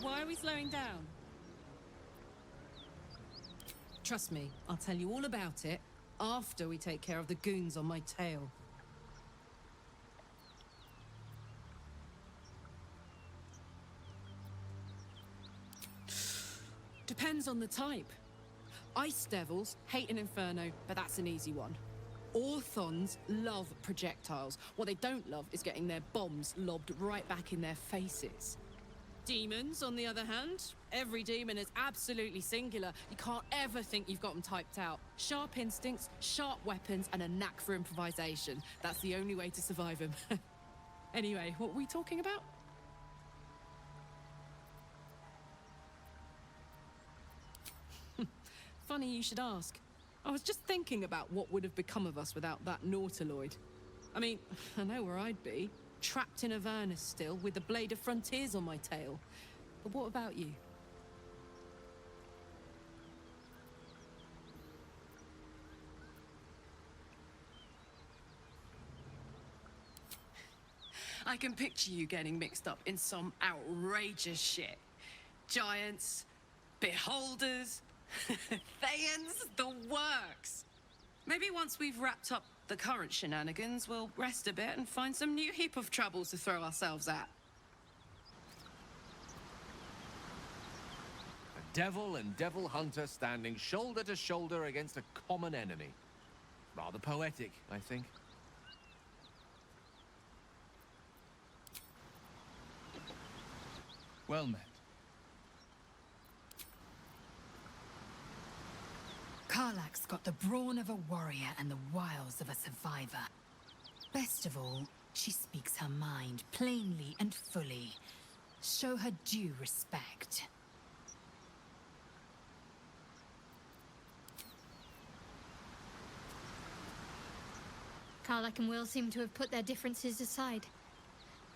Why are we slowing down? Trust me, I'll tell you all about it after we take care of the goons on my tail. Depends on the type. Ice devils hate an inferno, but that's an easy one. Orthons love projectiles. What they don't love is getting their bombs lobbed right back in their faces. Demons, on the other hand, every demon is absolutely singular. You can't ever think you've got them typed out. Sharp instincts, sharp weapons, and a knack for improvisation. That's the only way to survive them. Anyway, what were we talking about? Funny you should ask. I was just thinking about what would have become of us without that Nautiloid. I mean, I know where I'd be. Trapped in Avernus still, with the Blade of Frontiers on my tail. But what about you? I can picture you getting mixed up in some outrageous shit. Giants, beholders, Thayans, the works. Maybe once we've wrapped up the current shenanigans, we'll rest a bit and find some new heap of troubles to throw ourselves at. A devil and devil hunter standing shoulder to shoulder against a common enemy. Rather poetic, I think. Well met. Karlach's got the brawn of a warrior and the wiles of a survivor. Best of all, she speaks her mind plainly and fully. Show her due respect. Karlach and Will seem to have put their differences aside.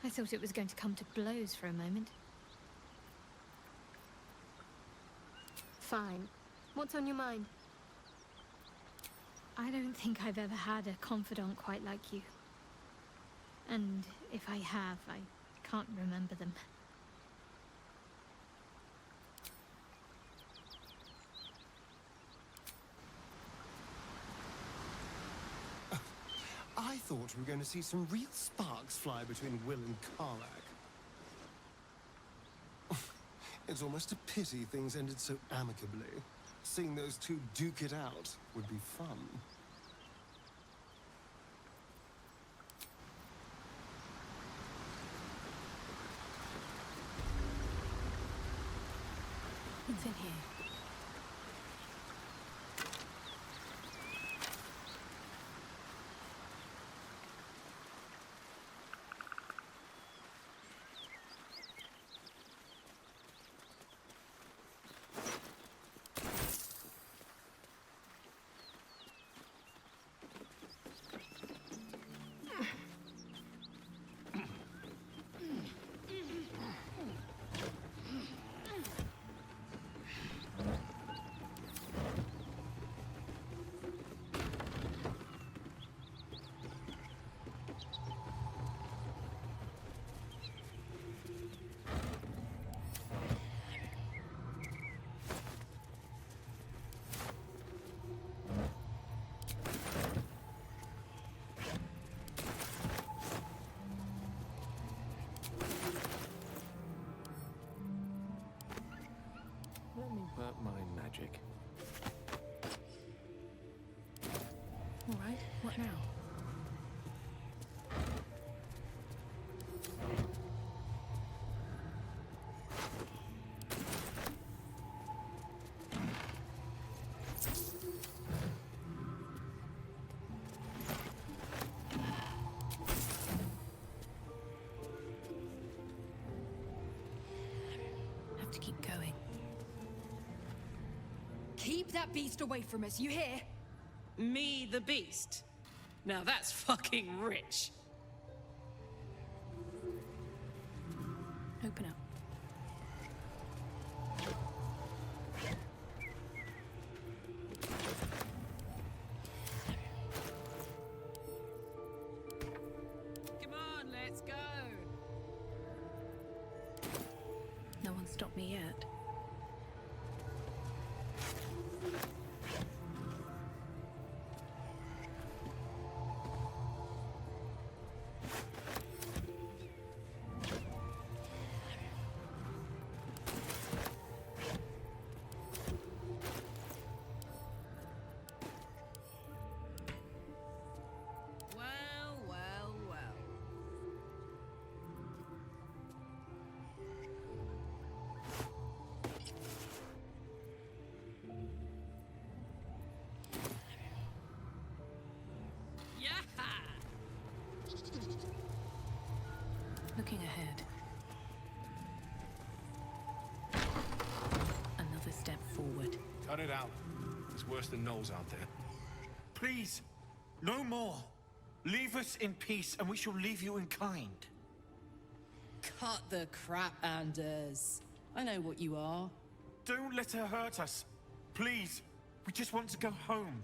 I thought it was going to come to blows for a moment. Fine. What's on your mind? I don't think I've ever had a confidant quite like you. And if I have, I can't remember them. I thought we were going to see some real sparks fly between Will and Karlach. It's almost a pity things ended so amicably. Seeing those two duke it out would be fun. What's in here? Don't mind magic. All right, what now? Have to keep going. Keep that beast away from us, you hear? Me, the beast? Now that's fucking rich. Open up. Come on, let's go. No one stopped me yet. Well, well, well. Yeah! Looking ahead. Another step forward. Cut it out. It's worse than Knowles out there. Please, no more. Leave us in peace, and we shall leave you in kind. Cut the crap, Anders. I know what you are. Don't let her hurt us. Please, we just want to go home.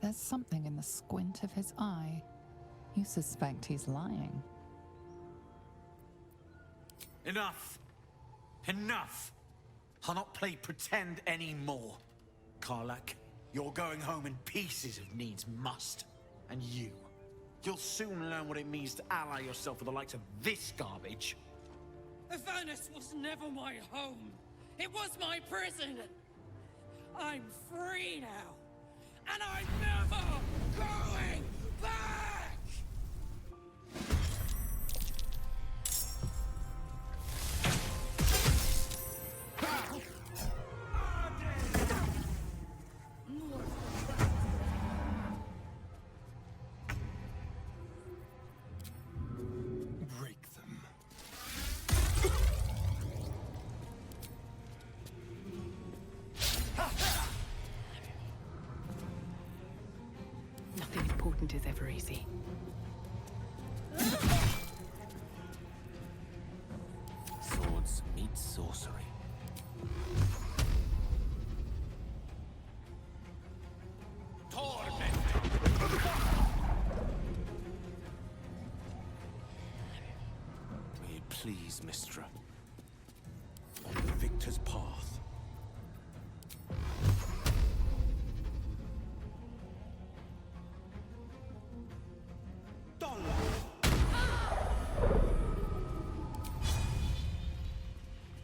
There's something in the squint of his eye. You suspect he's lying. Enough. Enough. I'll not play pretend anymore. Karlach, you're going home in pieces if needs must. And you'll soon learn what it means to ally yourself with the likes of this garbage. Avernus was never my home. It was my prison. I'm free now. And I'm never going back! Break them. Nothing important is ever easy. Swords meet sorcery. May it please, Mistra. On the victor's path.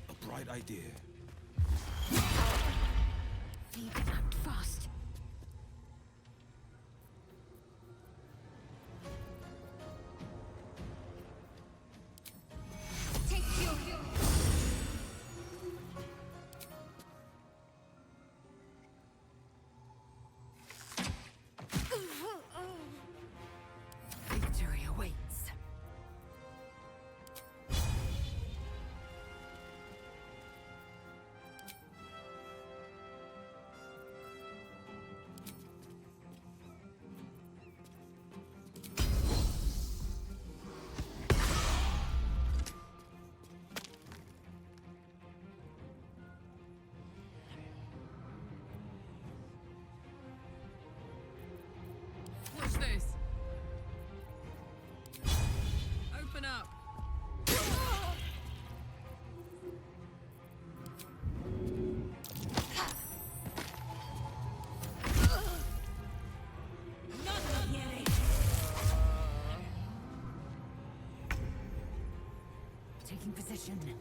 A bright idea. Need to act fast. Take you. Victory awaits. Watch this. illusion.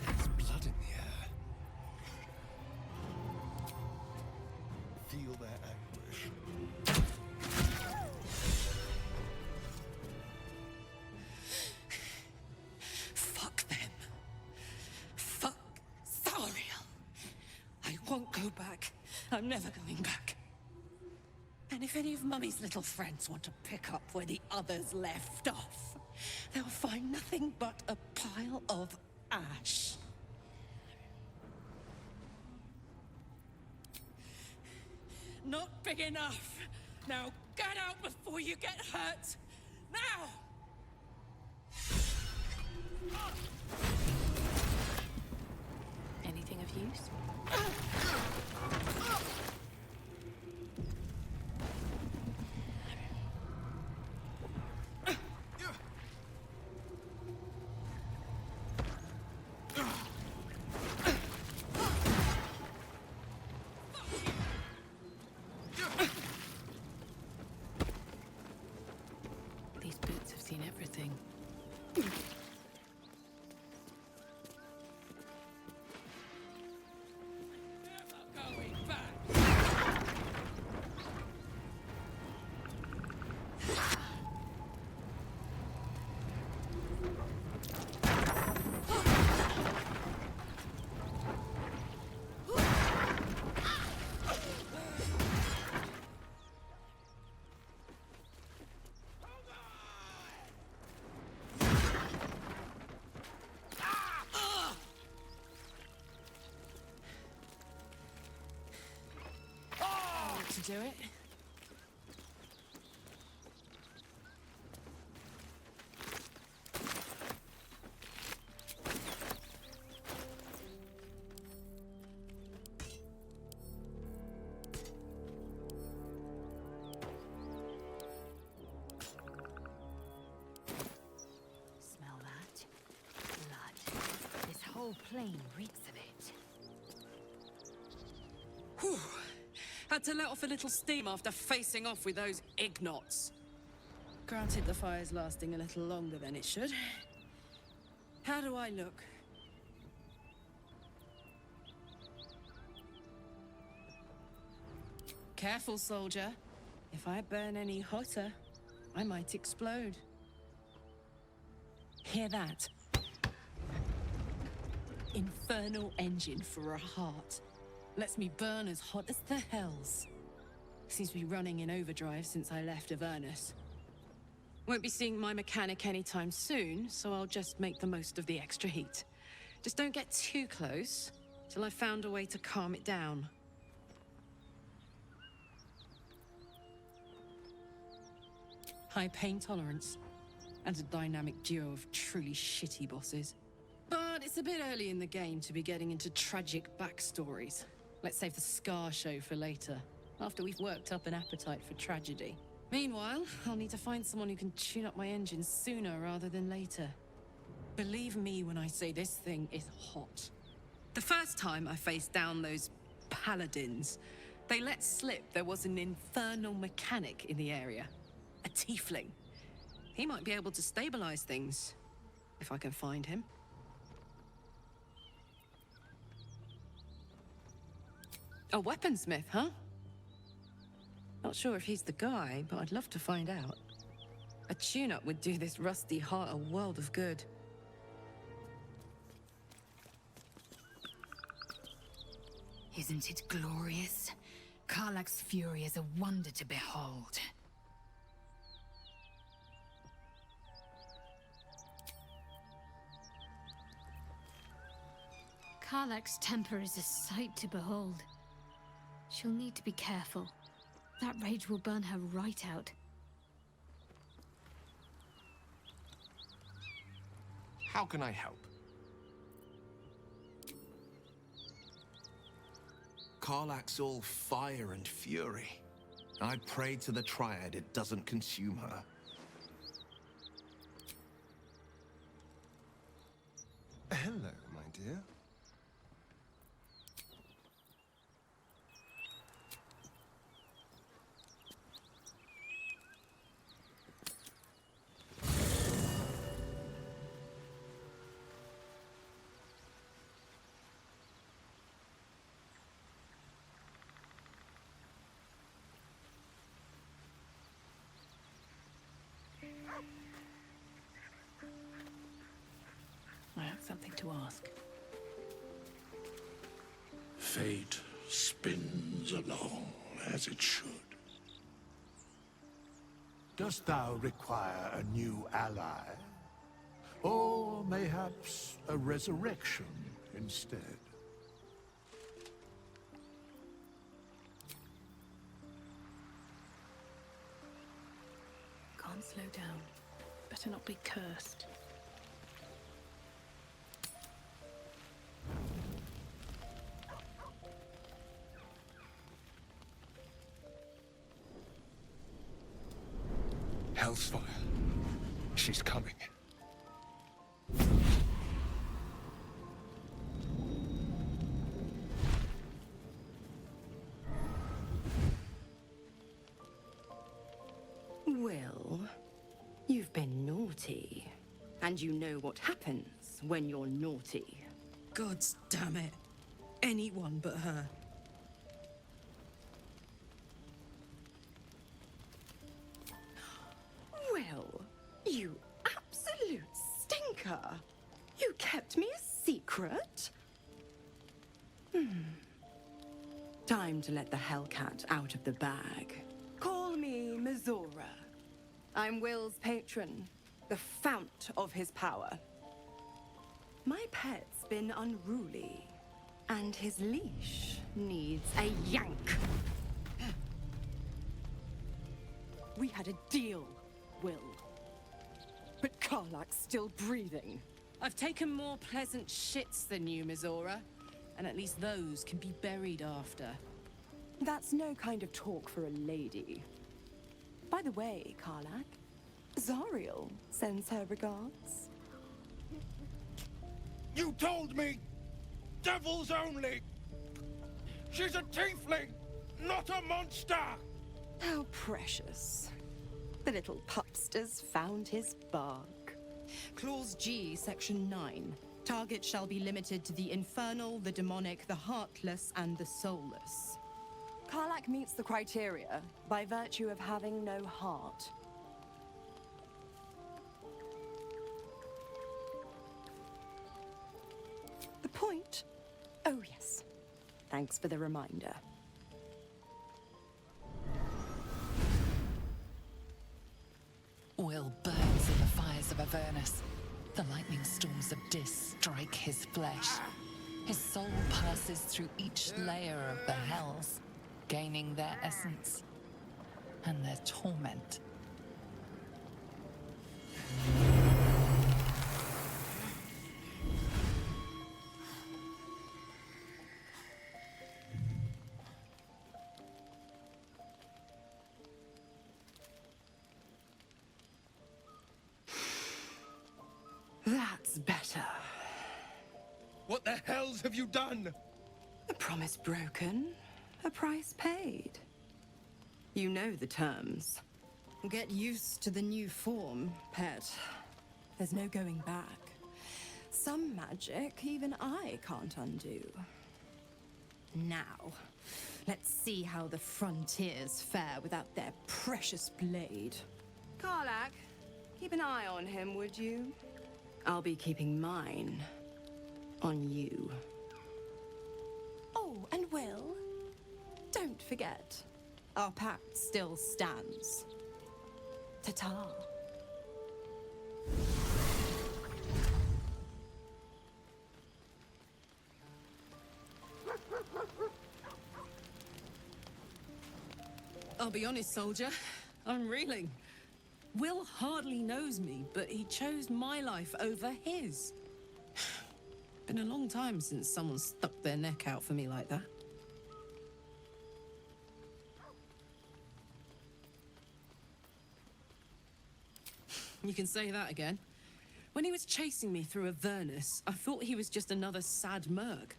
There's blood in the air. Feel their anguish. Fuck them. Fuck Thariel. I won't go back. I'm never going back. And if any of Mummy's little friends want to pick up where the others left off, they'll find nothing but a pile of ash. Not big enough. Now get out before you get hurt. Now! Anything of use? These boots have seen everything. Going back. To do it. Smell that? Blood. This whole plain reeks of it. Whew. Had to let off a little steam after facing off with those ignots. Granted, the fire's lasting a little longer than it should. How do I look? Careful, soldier. If I burn any hotter, I might explode. Hear that? Infernal engine for a heart. Lets me burn as hot as the hells. Seems to be running in overdrive since I left Avernus. Won't be seeing my mechanic anytime soon, so I'll just make the most of the extra heat. Just don't get too close, till I've found a way to calm it down. High pain tolerance, and a dynamic duo of truly shitty bosses. But it's a bit early in the game to be getting into tragic backstories. Let's save the Scar show for later, after we've worked up an appetite for tragedy. Meanwhile, I'll need to find someone who can tune up my engine sooner rather than later. Believe me when I say this thing is hot. The first time I faced down those paladins, they let slip there was an infernal mechanic in the area. A tiefling. He might be able to stabilize things, if I can find him. A weaponsmith, huh? Not sure if he's the guy, but I'd love to find out. A tune-up would do this rusty heart a world of good. Isn't it glorious? Karlach's fury is a wonder to behold. Karlach's temper is a sight to behold. She'll need to be careful. That rage will burn her right out. How can I help? Karlach's all fire and fury. I pray to the Triad it doesn't consume her. Hello, my dear. I have something to ask. Fate spins along as it should. Dost thou require a new ally? Or mayhaps a resurrection instead? Can't slow down. Better not be cursed. Hellsfire. She's coming. Will, you've been naughty. And you know what happens when you're naughty. God damn it. Anyone but her. Will, you absolute stinker. You kept me a secret? Time to let the Hellcat out of the bag. Call me Mizora. I'm Will's patron, the fount of his power. My pet's been unruly, and his leash needs a yank. We had a deal, Will. But Karlak's still breathing. I've taken more pleasant shits than you, Mizora. And at least those can be buried after. That's no kind of talk for a lady. By the way, Karlak, Zariel sends her regards. You told me! Devils only! She's a tiefling, not a monster! How precious. The little pupster's found his bark. Clause G, Section 9. Target shall be limited to the infernal, the demonic, the heartless, and the soulless. Karlak meets the criteria by virtue of having no heart. The point? Oh, yes. Thanks for the reminder. Will burns in the fires of Avernus. The lightning storms of Dis strike his flesh. His soul passes through each layer of the hells, gaining their essence and their torment. That's better. What the hells have you done? A promise broken, a price paid. You know the terms. Get used to the new form, pet. There's no going back. Some magic even I can't undo. Now, let's see how the frontiers fare without their precious blade. Karlak, keep an eye on him, would you? I'll be keeping mine on you. Oh, and Will, don't forget, our pact still stands. Ta-ta. I'll be honest, soldier. I'm reeling. Will hardly knows me, but he chose my life over his. Been a long time since someone stuck their neck out for me like that. You can say that again. When he was chasing me through Avernus, I thought he was just another sad merc.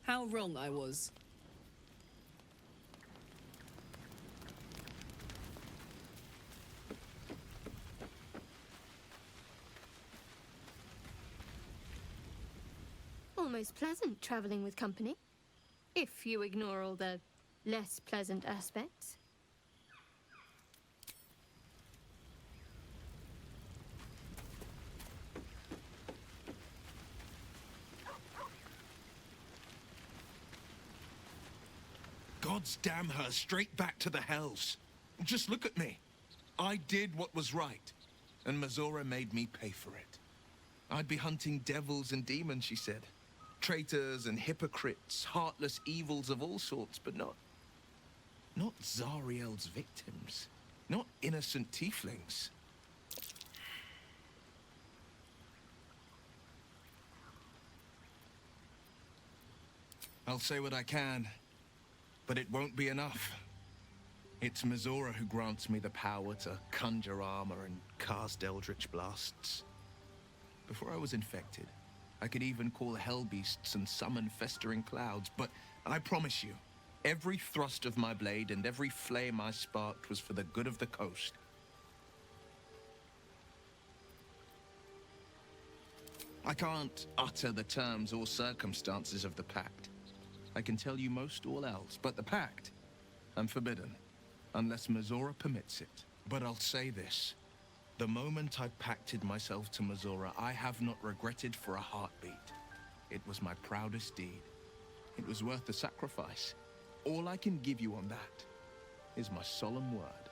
How wrong I was. Almost pleasant traveling with company, if you ignore all the less pleasant aspects. gods damn her straight back to the hells. Just look at me. I did what was right, and Mazora made me pay for it. I'd be hunting devils and demons, she said. Traitors and hypocrites, heartless evils of all sorts, but not Zariel's victims. Not innocent tieflings. I'll say what I can, but it won't be enough. It's Mazora who grants me the power to conjure armor and cast eldritch blasts. Before I was infected, I could even call hell beasts and summon festering clouds, but I promise you, every thrust of my blade and every flame I sparked was for the good of the coast. I can't utter the terms or circumstances of the pact. I can tell you most all else, but the pact, I'm forbidden, unless Mazora permits it. But I'll say this. The moment I pacted myself to Mazora, I have not regretted for a heartbeat. It was my proudest deed. It was worth the sacrifice. All I can give you on that is my solemn word.